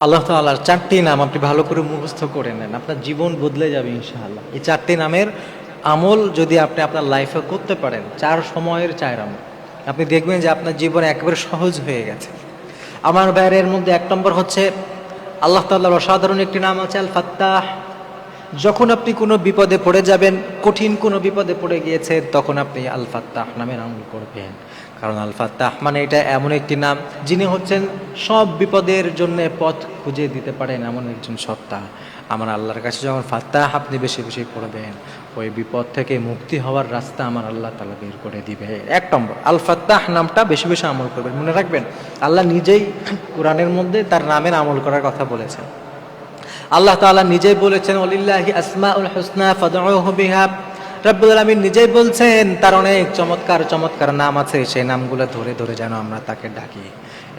আল্লাহ তাআলার 4টি নাম আপনি ভালো করে মুখস্থ করে নেন, আপনার জীবন বদলে যাবে ইনশাআল্লাহ। এই 4টি নামের আমল যদি আপনি আপনার লাইফে করতে পারেন, 4 সময়ের 4 আমল, আপনি দেখবেন যে আপনার জীবন একেবারে সহজ হয়ে গেছে। আমার ভাইয়ের মধ্যে 1 নম্বর হচ্ছে আল্লাহ তাআলার অসাধারণ একটি নাম আছে আল ফাত্তাহ। যখন আপনি কোনো বিপদে পড়ে যাবেন, কঠিন কোনো বিপদে পড়ে গিয়েছেন, তখন আপনি আল ফাত্তাহ নামের আমল করবেন। কারণ আল ফাত্তাহ মানে এটা এমন একটি নাম যিনি হচ্ছেন সব বিপদের জন্য পথ খুঁজে দিতে পারেন এমন একজন সত্তা। আমার আল্লাহর কাছে যখন ফাত্তাহ আপনি বেশি বেশি পড়বেন, ওই বিপদ থেকে মুক্তি হওয়ার রাস্তা আমার আল্লাহ তাআলা বের করে দিবে। 1 নম্বর আল ফাত্তাহ নামটা বেশি বেশি আমল করবেন। মনে রাখবেন আল্লাহ নিজেই কোরআনের মধ্যে তার নামের আমল করার কথা বলেছেন। আল্লাহ তাআলা নিজেই বলেছেন ওয়ালিল্লাহি আসমাউল হুসনা ফাদউহু বিহা। রব্বুল আলামিন নিজেই বলছেন তার অনেক চমৎকার চমৎকার নাম আছে, সেই নামগুলো ধরে ধরে যেন আমরা তাকে ডাকি।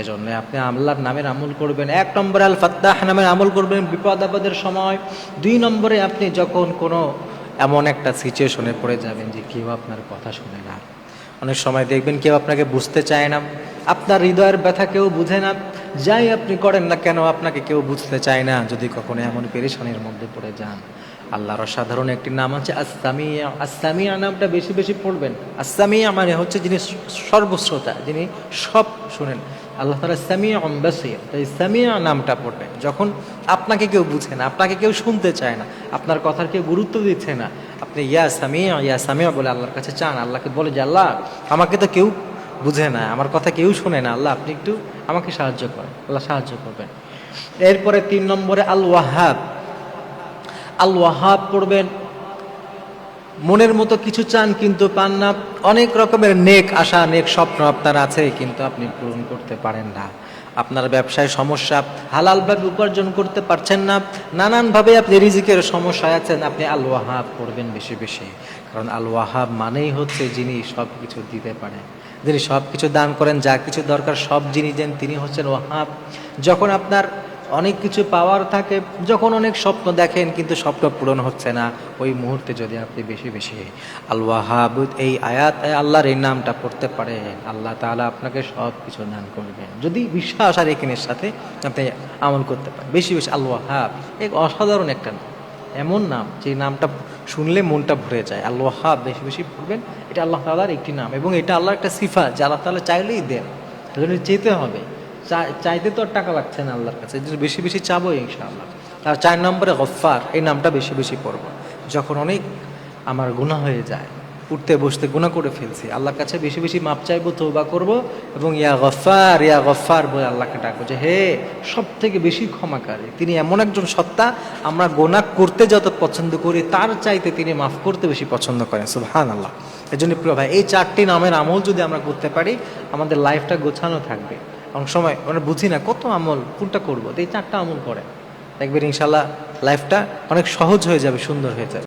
এজন্য আপনি আল্লাহর নামের আমল করবেন। 1 নম্বরে আল ফাত্তাহ নামের আমল করবেন বিপদ আপদের সময়। 2 নম্বরে আপনি যখন কোনো এমন একটা সিচুয়েশনে পড়ে যাবেন যে কেউ আপনার কথা শুনে না, অনেক সময় দেখবেন কেউ আপনাকে বুঝতে চায় না, আপনার হৃদয়ের ব্যথা কেউ বুঝে না, যাই আপনি করেন না কেন আপনাকে কেউ বুঝতে চায় না। যদি কখনো এমন পেরেশানির মধ্যে পড়ে যান, আল্লাহর অসাধারণ একটি নাম আছে আস-সামিয়া। আস-সামিয়া নামটা বেশি বেশি পড়বেন। আস-সামিয়া মানে হচ্ছে যিনি সর্বশ্রোতা, যিনি সব শুনেন। আল্লাহ তাআলা সামিউন বাসীর, তাই সামিয়া নামটা পড়বেন যখন আপনাকে কেউ বুঝে না, আপনাকে কেউ শুনতে চায় না, আপনার কথার কেউ গুরুত্ব দিচ্ছে না, আপনি ইয়া সামিয়া বলে আল্লাহর কাছে চান। আল্লাহকে বলে যে আল্লাহ আমাকে তো কেউ বুঝে না, আমার কথা কেউ শুনে না, আল্লাহ আপনি একটু আমাকে সাহায্য করেন। আল্লাহ সাহায্য করবেন। এরপরে 3 নম্বরে আল ওয়াহাব। আল ওয়াহাব পড়বেন। মনের মতো কিছু চান কিন্তু পান না, অনেক রকমের নেক আশা নেক স্বপ্ন আপনার আছে কিন্তু আপনি পূরণ করতে পারেন না। আপনার ব্যবসায় সমস্যা, হালালভাবে উপার্জন করতে পারছেন না, নানানভাবে আপনি রিজিকের সমস্যায় আছেন, আপনি আল ওয়াহাব পড়বেন বেশি বেশি। কারণ আল ওয়াহাব মানেই হচ্ছে যিনি সব কিছু দিতে পারেন, যিনি সব কিছু দান করেন, যা কিছু দরকার সব যিনি দেন তিনি হচ্ছেন ওয়াহাব। যখন আপনার অনেক কিছু পাওয়ার থাকে, যখন অনেক স্বপ্ন দেখেন কিন্তু স্বপ্ন পূরণ হচ্ছে না, ওই মুহূর্তে যদি আপনি বেশি বেশি আল ওয়াহাব এই আয়াত আল্লাহর এই নামটা পড়তে পারেন, আল্লাহ তাআলা আপনাকে সব কিছু দান করবেন যদি বিশ্বাস আর ইয়াকিনের সাথে আপনি আমল করতে পারেন। বেশি বেশি আল ওয়াহাব এক অসাধারণ একটা নাম, এমন নাম যে নামটা শুনলে মনটা ভরে যায়। আল ওয়াহাব বেশি বেশি পড়বেন, এটা আল্লাহ তাআলার একটি নাম এবং এটা আল্লাহর একটা সিফাত যে আল্লাহ তাআলা চাইলেই দেন, এজন্য চেতে হবে। চাইতে তো আর টাকা লাগছে না আল্লাহর কাছে, বেশি বেশি চাবো ইনশাআল্লাহ। আর 4 নম্বরে গফফার, এই নামটা বেশি বেশি পড়বো। যখন অনেক আমার গুনাহ হয়ে যায়, উঠতে বসতে গুনাহ করে ফেলছি, আল্লাহর কাছে বেশি বেশি মাপ চাইবো, তওবা করবো এবং ইয়া গফফার বলে আল্লাহকে ডাকবো যে হে সব থেকে বেশি ক্ষমাকারী। তিনি এমন একজন সত্তা, আমরা গুনাহ করতে যত পছন্দ করি তার চাইতে তিনি মাফ করতে বেশি পছন্দ করেন। সুবহানাল্লাহ। এজন্য প্রিয় ভাই, এই 4টি নামের আমল যদি আমরা করতে পারি, আমাদের লাইফটা গোছানো থাকবে। অনেক সময় আমরা বুঝি না কত আমল কোনটা করবো, এই 4টা আমল করে দেখবেন ইনশাল্লাহ লাইফটা অনেক সহজ হয়ে যাবে, সুন্দর হয়ে যাবে।